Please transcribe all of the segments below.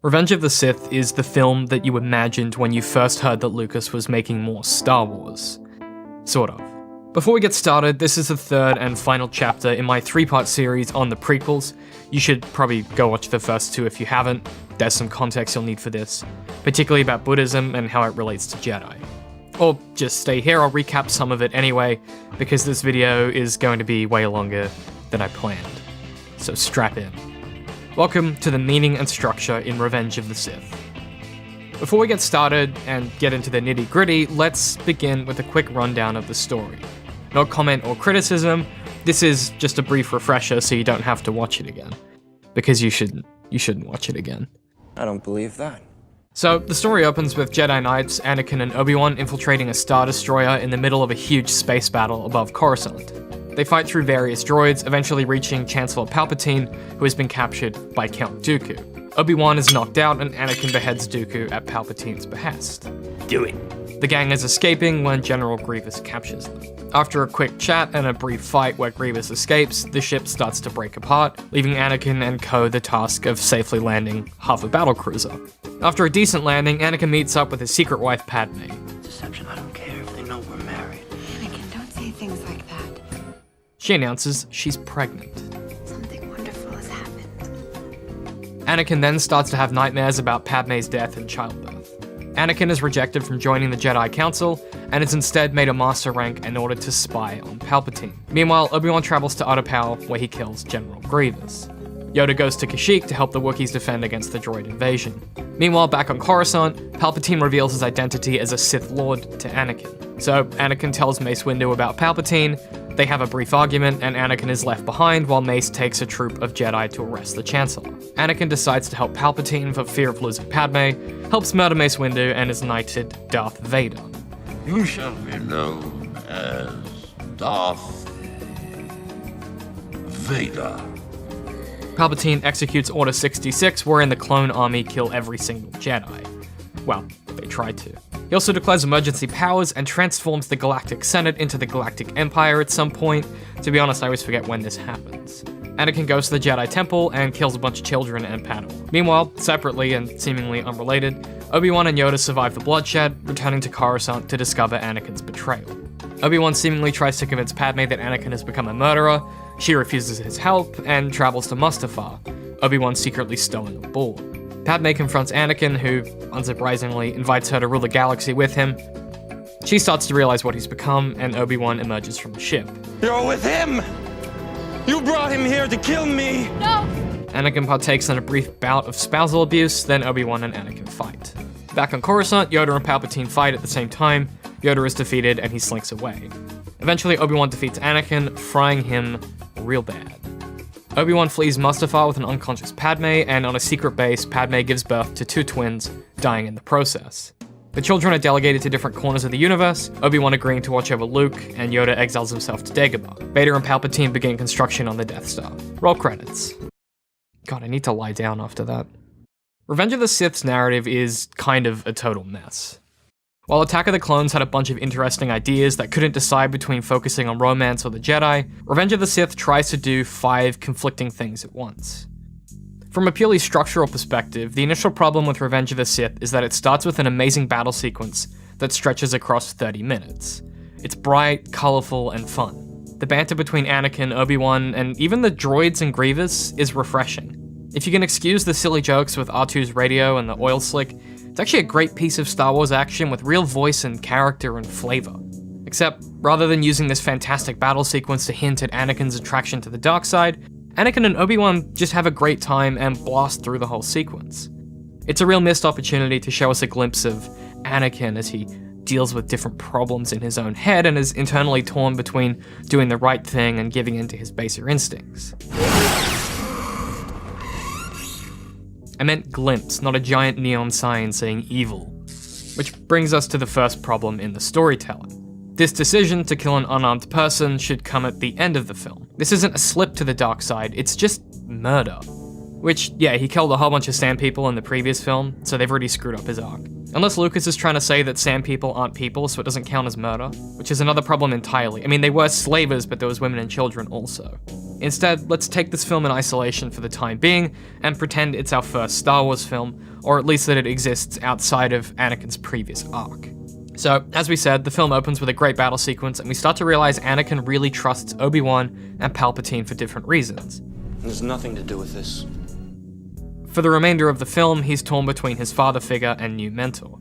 Revenge of the Sith is the film that you imagined when you first heard that Lucas was making more Star Wars. Sort of. Before we get started, this is the third and final chapter in my 3-part series on the prequels. You should probably go watch the first 2 if you haven't. There's some context you'll need for this, particularly about Buddhism and how it relates to Jedi. Or just stay here, I'll recap some of it anyway, because this video is going to be way longer than I planned. So strap in. Welcome to the meaning and structure in Revenge of the Sith. Before we get started and get into the nitty-gritty, let's begin with a quick rundown of the story. No comment or criticism, this is just a brief refresher so you don't have to watch it again. Because you shouldn't watch it again. I don't believe that. So, the story opens with Jedi Knights, Anakin and Obi-Wan infiltrating a Star Destroyer in the middle of a huge space battle above Coruscant. They fight through various droids, eventually reaching Chancellor Palpatine, who has been captured by Count Dooku. Obi-Wan is knocked out and Anakin beheads Dooku at Palpatine's behest. Do it. The gang is escaping when General Grievous captures them. After a quick chat and a brief fight where Grievous escapes, the ship starts to break apart, leaving Anakin and co the task of safely landing half a battlecruiser. After a decent landing, Anakin meets up with his secret wife Padme. Deception, I don't care if they know we're married. Anakin, don't say things like that. She announces she's pregnant. Something wonderful has happened. Anakin then starts to have nightmares about Padme's death and childbirth. Anakin is rejected from joining the Jedi Council, and is instead made a master rank in order to spy on Palpatine. Meanwhile, Obi-Wan travels to Utapau, where he kills General Grievous. Yoda goes to Kashyyyk to help the Wookiees defend against the droid invasion. Meanwhile, back on Coruscant, Palpatine reveals his identity as a Sith Lord to Anakin. So, Anakin tells Mace Windu about Palpatine, they have a brief argument, and Anakin is left behind while Mace takes a troop of Jedi to arrest the Chancellor. Anakin decides to help Palpatine for fear of losing Padme, helps murder Mace Windu, and is knighted Darth Vader. You shall be known as Darth Vader. Palpatine executes Order 66, wherein the clone army kill every single Jedi. Well, they try to. He also declares emergency powers and transforms the Galactic Senate into the Galactic Empire at some point. To be honest, I always forget when this happens. Anakin goes to the Jedi Temple and kills a bunch of children and Padawan. Meanwhile, separately and seemingly unrelated, Obi-Wan and Yoda survive the bloodshed, returning to Coruscant to discover Anakin's betrayal. Obi-Wan seemingly tries to convince Padme that Anakin has become a murderer, she refuses his help, and travels to Mustafar, Obi-Wan secretly stowing aboard. Padme confronts Anakin, who, unsurprisingly, invites her to rule the galaxy with him. She starts to realize what he's become, and Obi-Wan emerges from the ship. You're with him! You brought him here to kill me! No! Anakin partakes in a brief bout of spousal abuse, then Obi-Wan and Anakin fight. Back on Coruscant, Yoda and Palpatine fight at the same time. Yoda is defeated and he slinks away. Eventually, Obi-Wan defeats Anakin, frying him real bad. Obi-Wan flees Mustafar with an unconscious Padme, and on a secret base, Padme gives birth to 2 twins, dying in the process. The children are delegated to different corners of the universe, Obi-Wan agreeing to watch over Luke, and Yoda exiles himself to Dagobah. Vader and Palpatine begin construction on the Death Star. Roll credits. God, I need to lie down after that. Revenge of the Sith's narrative is kind of a total mess. While Attack of the Clones had a bunch of interesting ideas that couldn't decide between focusing on romance or the Jedi, Revenge of the Sith tries to do 5 conflicting things at once. From a purely structural perspective, the initial problem with Revenge of the Sith is that it starts with an amazing battle sequence that stretches across 30 minutes. It's bright, colorful, and fun. The banter between Anakin, Obi-Wan, and even the droids and Grievous is refreshing. If you can excuse the silly jokes with R2's radio and the oil slick, it's actually a great piece of Star Wars action with real voice and character and flavor. Except, rather than using this fantastic battle sequence to hint at Anakin's attraction to the dark side, Anakin and Obi-Wan just have a great time and blast through the whole sequence. It's a real missed opportunity to show us a glimpse of Anakin as he deals with different problems in his own head and is internally torn between doing the right thing and giving in to his baser instincts. I meant glimpse, not a giant neon sign saying evil. Which brings us to the first problem in the storytelling. This decision to kill an unarmed person should come at the end of the film. This isn't a slip to the dark side, it's just murder. Which, yeah, he killed a whole bunch of sand people in the previous film, so they've already screwed up his arc. Unless Lucas is trying to say that sand people aren't people, so it doesn't count as murder, which is another problem entirely. I mean, they were slavers, but there was women and children also. Instead, let's take this film in isolation for the time being, and pretend it's our first Star Wars film, or at least that it exists outside of Anakin's previous arc. So, as we said, the film opens with a great battle sequence, and we start to realize Anakin really trusts Obi-Wan and Palpatine for different reasons. There's nothing to do with this. For the remainder of the film, he's torn between his father figure and new mentor.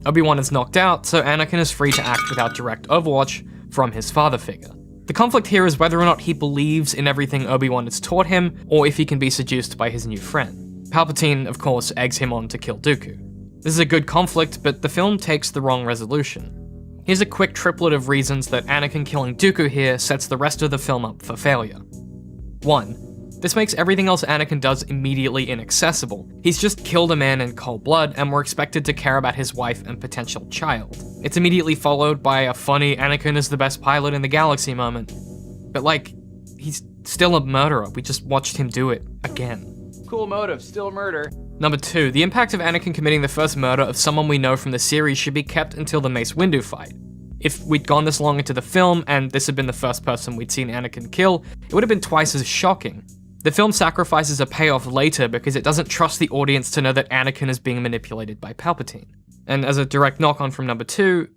Obi-Wan is knocked out, so Anakin is free to act without direct overwatch from his father figure. The conflict here is whether or not he believes in everything Obi-Wan has taught him, or if he can be seduced by his new friend. Palpatine, of course, eggs him on to kill Dooku. This is a good conflict, but the film takes the wrong resolution. Here's a quick triplet of reasons that Anakin killing Dooku here sets the rest of the film up for failure. 1. This makes everything else Anakin does immediately inaccessible. He's just killed a man in cold blood, and we're expected to care about his wife and potential child. It's immediately followed by a funny Anakin is the best pilot in the galaxy moment. But like, he's still a murderer. We just watched him do it again. Cool motive, still murder. Number 2, the impact of Anakin committing the first murder of someone we know from the series should be kept until the Mace Windu fight. If we'd gone this long into the film, and this had been the first person we'd seen Anakin kill, it would have been twice as shocking. The film sacrifices a payoff later because it doesn't trust the audience to know that Anakin is being manipulated by Palpatine. And as a direct knock-on from number 2,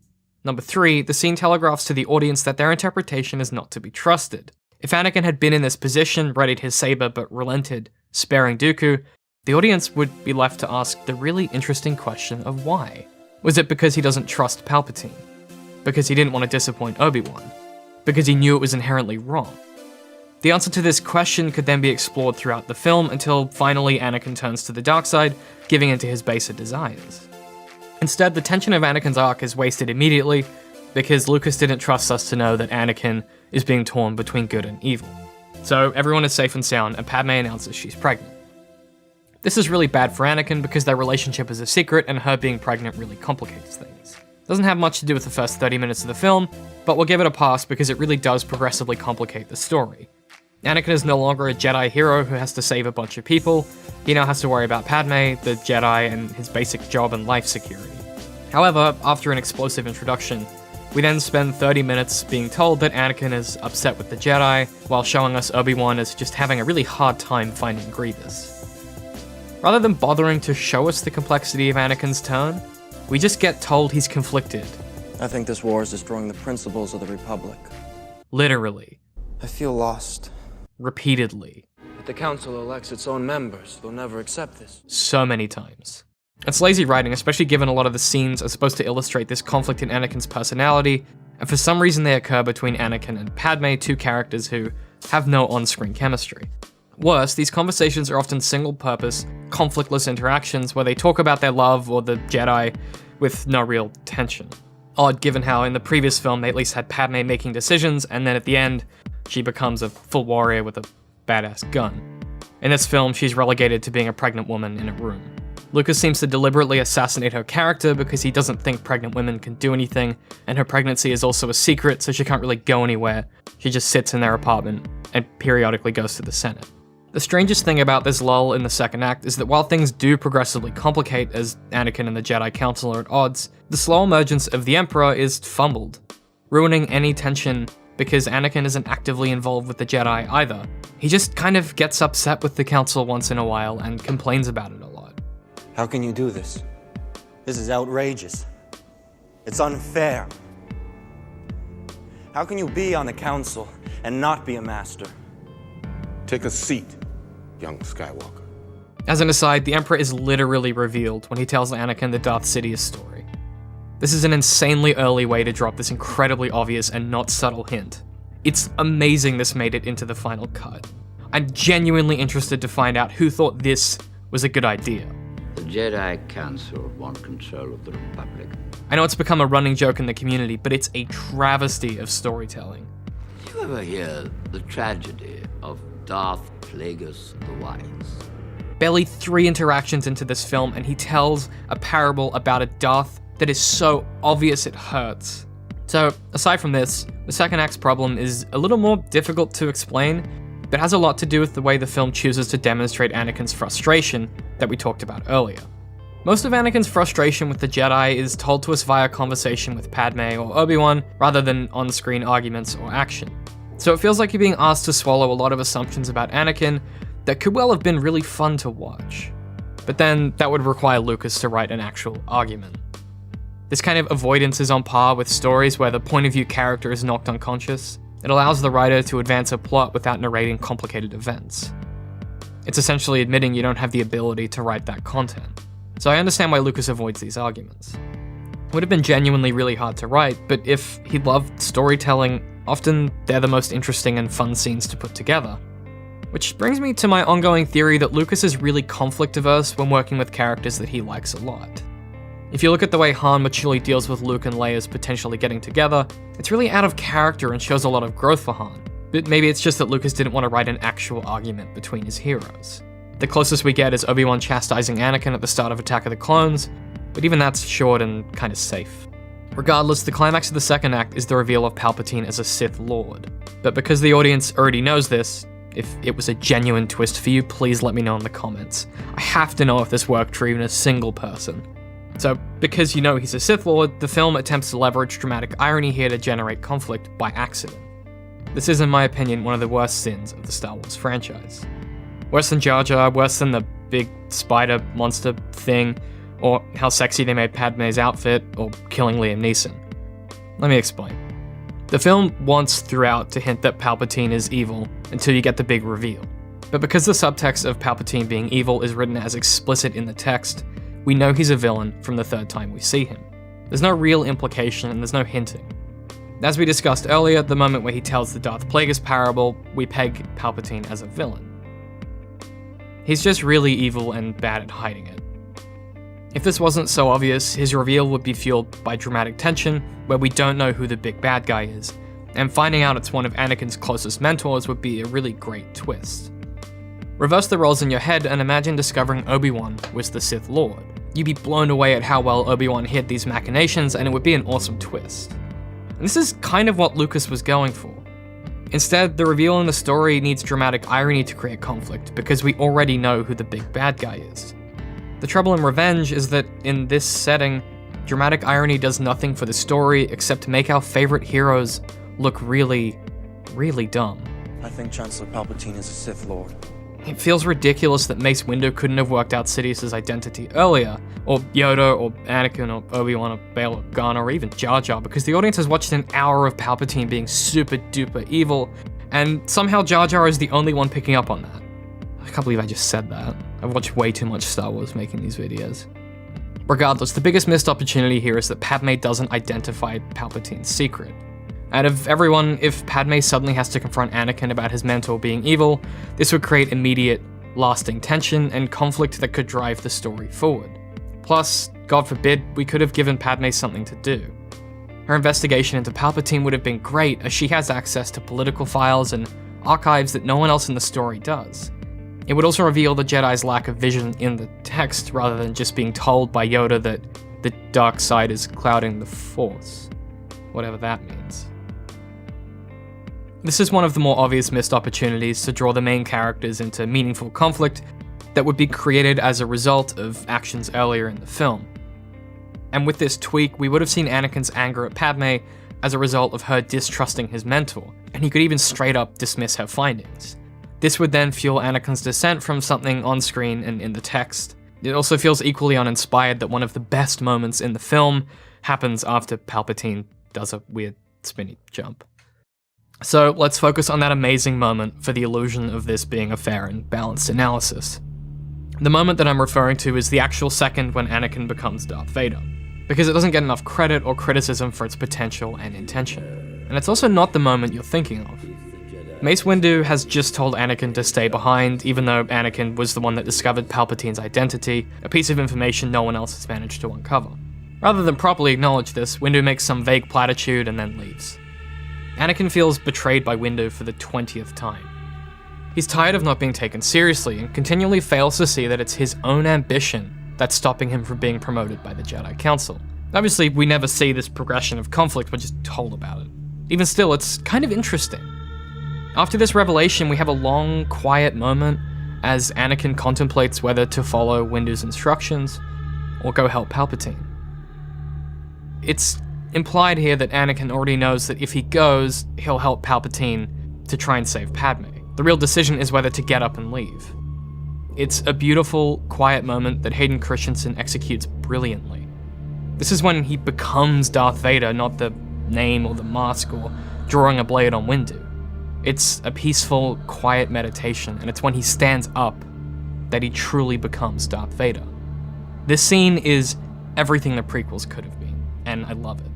number 3, the scene telegraphs to the audience that their interpretation is not to be trusted. If Anakin had been in this position, readied his saber but relented, sparing Dooku, the audience would be left to ask the really interesting question of why. Was it because he doesn't trust Palpatine? Because he didn't want to disappoint Obi-Wan? Because he knew it was inherently wrong? The answer to this question could then be explored throughout the film until finally Anakin turns to the dark side, giving in to his baser desires. Instead, the tension of Anakin's arc is wasted immediately because Lucas didn't trust us to know that Anakin is being torn between good and evil. So everyone is safe and sound, and Padme announces she's pregnant. This is really bad for Anakin because their relationship is a secret and her being pregnant really complicates things. Doesn't have much to do with the first 30 minutes of the film, but we'll give it a pass because it really does progressively complicate the story. Anakin is no longer a Jedi hero who has to save a bunch of people. He now has to worry about Padme, the Jedi, and his basic job and life security. However, after an explosive introduction, we then spend 30 minutes being told that Anakin is upset with the Jedi, while showing us Obi-Wan is just having a really hard time finding Grievous. Rather than bothering to show us the complexity of Anakin's turn, we just get told he's conflicted. I think this war is destroying the principles of the Republic. Literally. I feel lost. Repeatedly. If the Council elects its own members, they'll never accept this. So many times. It's lazy writing, especially given a lot of the scenes are supposed to illustrate this conflict in Anakin's personality, and for some reason they occur between Anakin and Padme, two characters who have no on-screen chemistry. Worse, these conversations are often single-purpose, conflictless interactions where they talk about their love or the Jedi with no real tension. Odd given how in the previous film they at least had Padme making decisions, and then at the end, she becomes a full warrior with a badass gun. In this film, she's relegated to being a pregnant woman in a room. Lucas seems to deliberately assassinate her character because he doesn't think pregnant women can do anything, and her pregnancy is also a secret, so she can't really go anywhere. She just sits in their apartment and periodically goes to the Senate. The strangest thing about this lull in the second act is that while things do progressively complicate as Anakin and the Jedi Council are at odds, the slow emergence of the Emperor is fumbled, ruining any tension because Anakin isn't actively involved with the Jedi either. He just kind of gets upset with the Council once in a while and complains about it a lot. How can you do this? This is outrageous. It's unfair. How can you be on the Council and not be a master? Take a seat, young Skywalker. As an aside, the Emperor is literally revealed when he tells Anakin the Darth Sidious story. This is an insanely early way to drop this incredibly obvious and not subtle hint. It's amazing this made it into the final cut. I'm genuinely interested to find out who thought this was a good idea. The Jedi Council want control of the Republic. I know it's become a running joke in the community, but it's a travesty of storytelling. Did you ever hear the tragedy of Darth Plagueis the Wise? Barely 3 interactions into this film, and he tells a parable about a Darth that is so obvious it hurts. So, aside from this, the second act's problem is a little more difficult to explain. but has a lot to do with the way the film chooses to demonstrate Anakin's frustration that we talked about earlier. Most of Anakin's frustration with the Jedi is told to us via conversation with Padme or Obi-Wan, rather than on-screen arguments or action. So it feels like you're being asked to swallow a lot of assumptions about Anakin that could well have been really fun to watch. But then that would require Lucas to write an actual argument. This kind of avoidance is on par with stories where the point of view character is knocked unconscious. It allows the writer to advance a plot without narrating complicated events. It's essentially admitting you don't have the ability to write that content. So I understand why Lucas avoids these arguments. It would have been genuinely really hard to write, but if he loved storytelling, often they're the most interesting and fun scenes to put together. Which brings me to my ongoing theory that Lucas is really conflict-averse when working with characters that he likes a lot. If you look at the way Han maturely deals with Luke and Leia's potentially getting together, it's really out of character and shows a lot of growth for Han. But maybe it's just that Lucas didn't want to write an actual argument between his heroes. The closest we get is Obi-Wan chastising Anakin at the start of Attack of the Clones, but even that's short and kind of safe. Regardless, the climax of the second act is the reveal of Palpatine as a Sith Lord. But because the audience already knows this, if it was a genuine twist for you, please let me know in the comments. I have to know if this worked for even a single person. So, because you know he's a Sith Lord, the film attempts to leverage dramatic irony here to generate conflict by accident. This is, in my opinion, one of the worst sins of the Star Wars franchise. Worse than Jar Jar, worse than the big spider monster thing, or how sexy they made Padme's outfit, or killing Liam Neeson. Let me explain. The film wants throughout to hint that Palpatine is evil until you get the big reveal. But because the subtext of Palpatine being evil is written as explicit in the text, we know he's a villain from the third time we see him. There's no real implication and there's no hinting. As we discussed earlier, the moment where he tells the Darth Plagueis parable, we peg Palpatine as a villain. He's just really evil and bad at hiding it. If this wasn't so obvious, his reveal would be fueled by dramatic tension, where we don't know who the big bad guy is, and finding out it's one of Anakin's closest mentors would be a really great twist. Reverse the roles in your head and imagine discovering Obi-Wan was the Sith Lord. You'd be blown away at how well Obi-Wan hid these machinations, and it would be an awesome twist. And this is kind of what Lucas was going for. Instead, the reveal in the story needs dramatic irony to create conflict, because we already know who the big bad guy is. The trouble in Revenge is that, in this setting, dramatic irony does nothing for the story except make our favorite heroes look really, really dumb. I think Chancellor Palpatine is a Sith Lord. It feels ridiculous that Mace Windu couldn't have worked out Sidious's identity earlier, or Yoda, or Anakin, or Obi-Wan, or Bail Organa, or even Jar Jar, because the audience has watched an hour of Palpatine being super duper evil, and somehow Jar Jar is the only one picking up on that. I can't believe I just said that. I've watched way too much Star Wars making these videos. Regardless, the biggest missed opportunity here is that Padme doesn't identify Palpatine's secret. Out of everyone, if Padme suddenly has to confront Anakin about his mentor being evil, this would create immediate, lasting tension and conflict that could drive the story forward. Plus, God forbid, we could have given Padme something to do. Her investigation into Palpatine would have been great, as she has access to political files and archives that no one else in the story does. It would also reveal the Jedi's lack of vision in the text, rather than just being told by Yoda that the dark side is clouding the Force. Whatever that means. This is one of the more obvious missed opportunities to draw the main characters into meaningful conflict that would be created as a result of actions earlier in the film. And with this tweak, we would have seen Anakin's anger at Padme as a result of her distrusting his mentor, and he could even straight up dismiss her findings. This would then fuel Anakin's descent from something on screen and in the text. It also feels equally uninspired that one of the best moments in the film happens after Palpatine does a weird spinny jump. So let's focus on that amazing moment for the illusion of this being a fair and balanced analysis. The moment that I'm referring to is the actual second when Anakin becomes Darth Vader, because it doesn't get enough credit or criticism for its potential and intention. And it's also not the moment you're thinking of. Mace Windu has just told Anakin to stay behind, even though Anakin was the one that discovered Palpatine's identity, a piece of information no one else has managed to uncover. Rather than properly acknowledge this, Windu makes some vague platitude and then leaves. Anakin feels betrayed by Windu for the 20th time. He's tired of not being taken seriously and continually fails to see that it's his own ambition that's stopping him from being promoted by the Jedi Council. Obviously, we never see this progression of conflict, we're just told about it. Even still, it's kind of interesting. After this revelation, we have a long, quiet moment as Anakin contemplates whether to follow Windu's instructions or go help Palpatine. It's implied here that Anakin already knows that if he goes, he'll help Palpatine to try and save Padme. The real decision is whether to get up and leave. It's a beautiful, quiet moment that Hayden Christensen executes brilliantly. This is when he becomes Darth Vader, not the name or the mask or drawing a blade on Windu. It's a peaceful, quiet meditation, and it's when he stands up that he truly becomes Darth Vader. This scene is everything the prequels could have been, and I love it.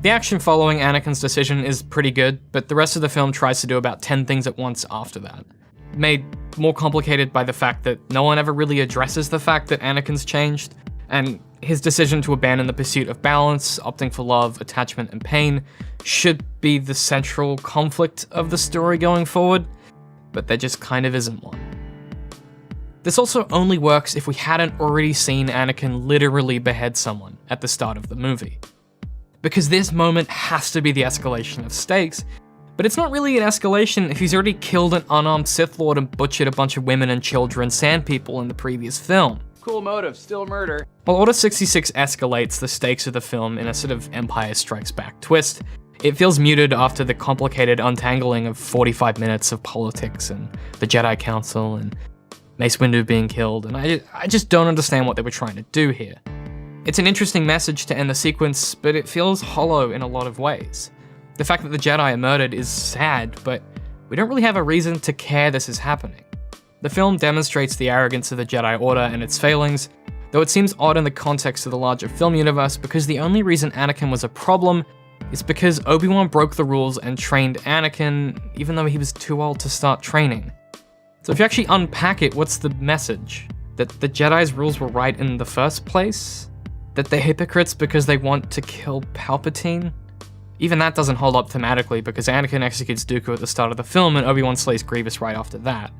The action following Anakin's decision is pretty good, but the rest of the film tries to do about 10 things at once after that. Made more complicated by the fact that no one ever really addresses the fact that Anakin's changed, and his decision to abandon the pursuit of balance, opting for love, attachment, and pain, should be the central conflict of the story going forward, but there just kind of isn't one. This also only works if we hadn't already seen Anakin literally behead someone at the start of the movie. Because this moment has to be the escalation of stakes, but it's not really an escalation if he's already killed an unarmed Sith Lord and butchered a bunch of women and children sand people in the previous film. Cool motive, still murder. While Order 66 escalates the stakes of the film in a sort of Empire Strikes Back twist, it feels muted after the complicated untangling of 45 minutes of politics and the Jedi Council and Mace Windu being killed, and I just don't understand what they were trying to do here. It's an interesting message to end the sequence, but it feels hollow in a lot of ways. The fact that the Jedi are murdered is sad, but we don't really have a reason to care this is happening. The film demonstrates the arrogance of the Jedi Order and its failings, though it seems odd in the context of the larger film universe because the only reason Anakin was a problem is because Obi-Wan broke the rules and trained Anakin, even though he was too old to start training. So if you actually unpack it, what's the message? That the Jedi's rules were right in the first place? That they're hypocrites because they want to kill Palpatine? Even that doesn't hold up thematically because Anakin executes Dooku at the start of the film and Obi-Wan slays Grievous right after that.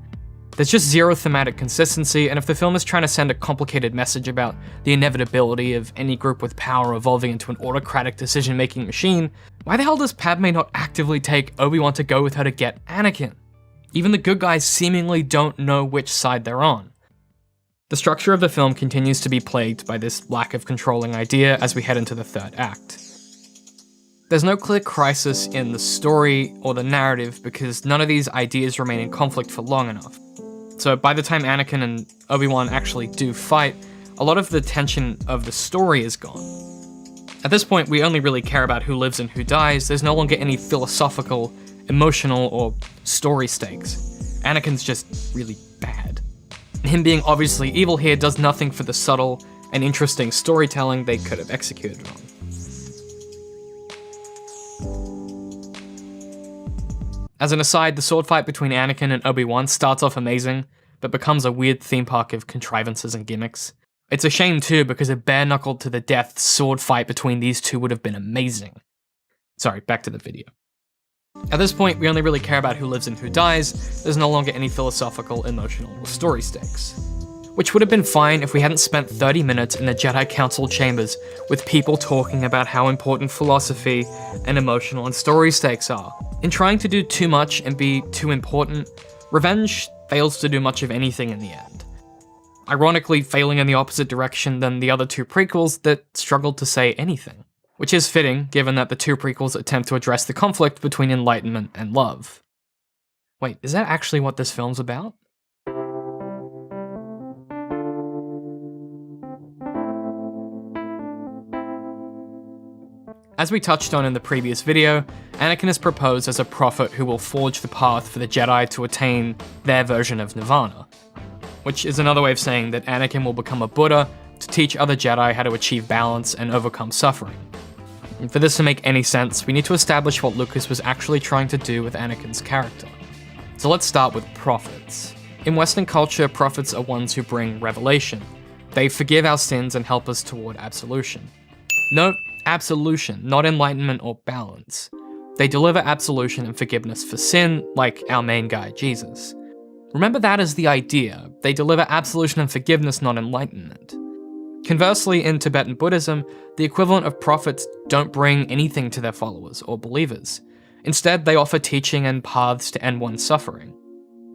There's just zero thematic consistency, and if the film is trying to send a complicated message about the inevitability of any group with power evolving into an autocratic decision-making machine, why the hell does Padme not actively take Obi-Wan to go with her to get Anakin? Even the good guys seemingly don't know which side they're on. The structure of the film continues to be plagued by this lack of controlling idea as we head into the third act. There's no clear crisis in the story or the narrative because none of these ideas remain in conflict for long enough. So by the time Anakin and Obi-Wan actually do fight, a lot of the tension of the story is gone. At this point, we only really care about who lives and who dies. There's no longer any philosophical, emotional, or story stakes. Anakin's just really bad. Him being obviously evil here does nothing for the subtle and interesting storytelling they could have executed on. As an aside, the sword fight between Anakin and Obi-Wan starts off amazing, but becomes a weird theme park of contrivances and gimmicks. It's a shame too, because a bare-knuckled to the death sword fight between these two would have been amazing. Sorry, back to the video. At this point, we only really care about who lives and who dies. There's no longer any philosophical, emotional, or story stakes. Which would have been fine if we hadn't spent 30 minutes in the Jedi Council chambers with people talking about how important philosophy and emotional and story stakes are. In trying to do too much and be too important, Revenge fails to do much of anything in the end. Ironically, failing in the opposite direction than the other two prequels that struggled to say anything. Which is fitting, given that the two prequels attempt to address the conflict between enlightenment and love. Wait, is that actually what this film's about? As we touched on in the previous video, Anakin is proposed as a prophet who will forge the path for the Jedi to attain their version of Nirvana. Which is another way of saying that Anakin will become a Buddha to teach other Jedi how to achieve balance and overcome suffering. And for this to make any sense, we need to establish what Lucas was actually trying to do with Anakin's character. So let's start with prophets. In Western culture, prophets are ones who bring revelation. They forgive our sins and help us toward absolution. Note, absolution, not enlightenment or balance. They deliver absolution and forgiveness for sin, like our main guy, Jesus. Remember that as the idea. They deliver absolution and forgiveness, not enlightenment. Conversely, in Tibetan Buddhism, the equivalent of prophets don't bring anything to their followers or believers. Instead, they offer teaching and paths to end one's suffering.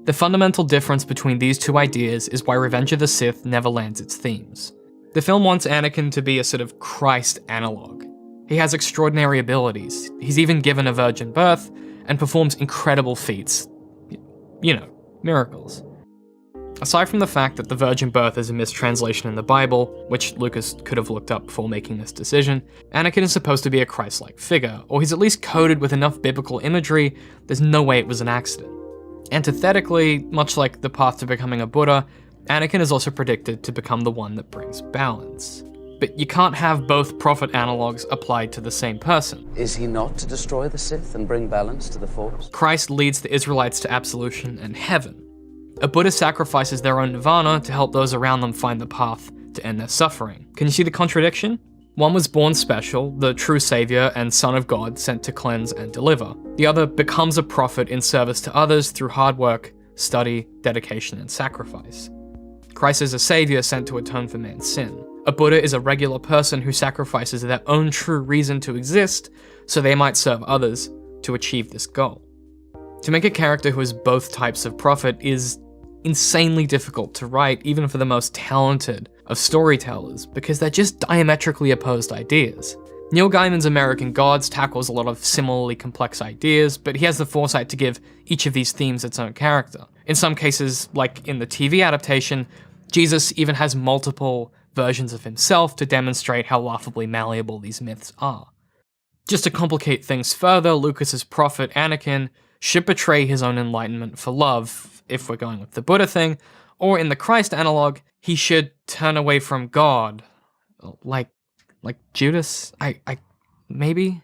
The fundamental difference between these two ideas is why Revenge of the Sith never lands its themes. The film wants Anakin to be a sort of Christ analog. He has extraordinary abilities, he's even given a virgin birth, and performs incredible feats. You know, miracles. Aside from the fact that the virgin birth is a mistranslation in the Bible, which Lucas could have looked up before making this decision, Anakin is supposed to be a Christ-like figure, or he's at least coded with enough biblical imagery, there's no way it was an accident. Antithetically, much like the path to becoming a Buddha, Anakin is also predicted to become the one that brings balance. But you can't have both prophet analogs applied to the same person. Is he not to destroy the Sith and bring balance to the Force? Christ leads the Israelites to absolution and heaven. A Buddha sacrifices their own nirvana to help those around them find the path to end their suffering. Can you see the contradiction? One was born special, the true savior and son of God sent to cleanse and deliver. The other becomes a prophet in service to others through hard work, study, dedication, and sacrifice. Christ is a savior sent to atone for man's sin. A Buddha is a regular person who sacrifices their own true reason to exist so they might serve others to achieve this goal. To make a character who is both types of prophet is insanely difficult to write, even for the most talented of storytellers, because they're just diametrically opposed ideas. Neil Gaiman's American Gods tackles a lot of similarly complex ideas, but he has the foresight to give each of these themes its own character. In some cases, like in the TV adaptation, Jesus even has multiple versions of himself to demonstrate how laughably malleable these myths are. Just to complicate things further, Lucas's prophet Anakin should betray his own enlightenment for love, if we're going with the Buddha thing, or in the Christ analog, he should turn away from God. Like Judas? Maybe?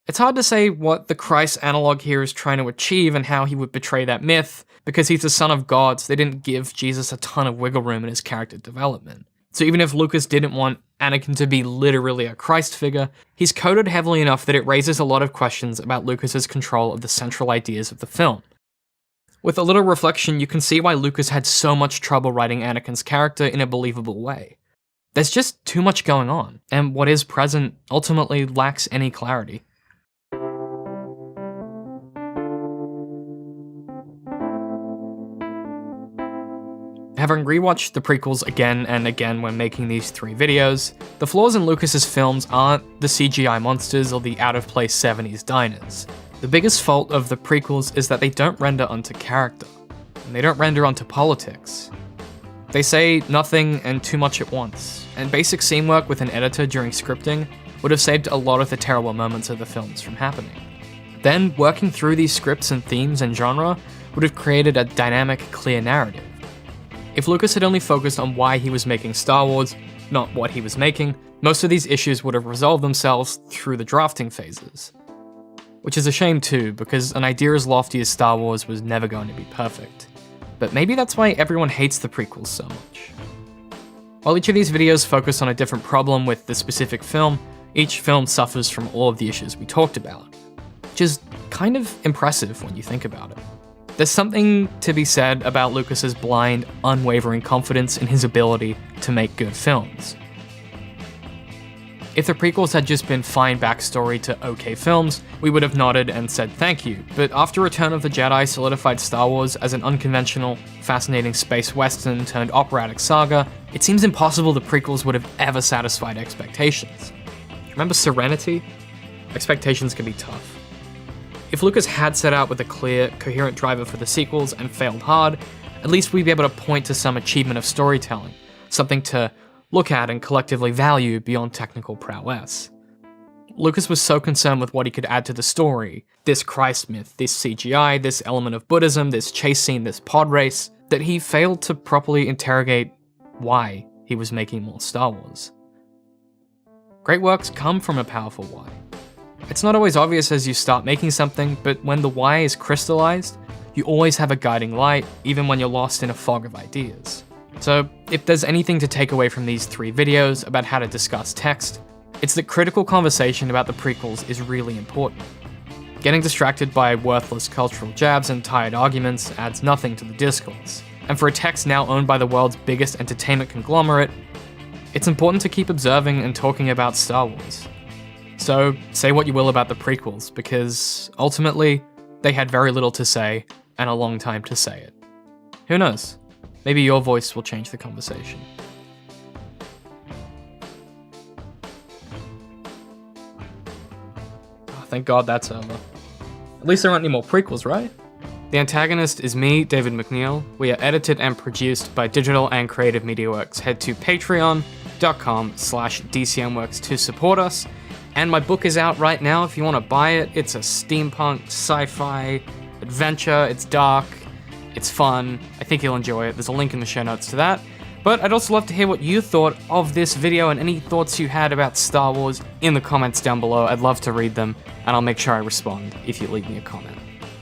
It's hard to say what the Christ analog here is trying to achieve and how he would betray that myth, because he's the son of God, so they didn't give Jesus a ton of wiggle room in his character development. So even if Lucas didn't want Anakin to be literally a Christ figure, he's coded heavily enough that it raises a lot of questions about Lucas's control of the central ideas of the film. With a little reflection, you can see why Lucas had so much trouble writing Anakin's character in a believable way. There's just too much going on, and what is present ultimately lacks any clarity. Having rewatched the prequels again and again when making these 3 videos, the flaws in Lucas's films aren't the CGI monsters or the out-of-place 70s diners. The biggest fault of the prequels is that they don't render onto character, and they don't render onto politics. They say nothing and too much at once, and basic scene work with an editor during scripting would have saved a lot of the terrible moments of the films from happening. Then, working through these scripts and themes and genre would have created a dynamic, clear narrative. If Lucas had only focused on why he was making Star Wars, not what he was making, most of these issues would have resolved themselves through the drafting phases. Which is a shame too, because an idea as lofty as Star Wars was never going to be perfect. But maybe that's why everyone hates the prequels so much. While each of these videos focus on a different problem with the specific film, each film suffers from all of the issues we talked about. Which is kind of impressive when you think about it. There's something to be said about Lucas's blind, unwavering confidence in his ability to make good films. If the prequels had just been fine backstory to okay films, we would have nodded and said thank you, but after Return of the Jedi solidified Star Wars as an unconventional, fascinating space western turned operatic saga, it seems impossible the prequels would have ever satisfied expectations. Remember Serenity? Expectations can be tough. If Lucas had set out with a clear, coherent driver for the sequels and failed hard, at least we'd be able to point to some achievement of storytelling, something to look at and collectively value beyond technical prowess. Lucas was so concerned with what he could add to the story, this Christ myth, this CGI, this element of Buddhism, this chase scene, this pod race, that he failed to properly interrogate why he was making more Star Wars. Great works come from a powerful why. It's not always obvious as you start making something, but when the why is crystallized, you always have a guiding light, even when you're lost in a fog of ideas. So, if there's anything to take away from these 3 videos about how to discuss text, it's that critical conversation about the prequels is really important. Getting distracted by worthless cultural jabs and tired arguments adds nothing to the discourse. And for a text now owned by the world's biggest entertainment conglomerate, it's important to keep observing and talking about Star Wars. So say what you will about the prequels, because ultimately, they had very little to say and a long time to say it. Who knows? Maybe your voice will change the conversation. Oh, thank God that's over. At least there aren't any more prequels, right? The antagonist is me, David McNeil. We are edited and produced by Digital and Creative Media Works. Head to patreon.com/DCMworks to support us. And my book is out right now if you want to buy it. It's a steampunk, sci-fi, adventure. It's dark, it's fun. I think you'll enjoy it. There's a link in the show notes to that. But I'd also love to hear what you thought of this video and any thoughts you had about Star Wars in the comments down below. I'd love to read them, and I'll make sure I respond if you leave me a comment.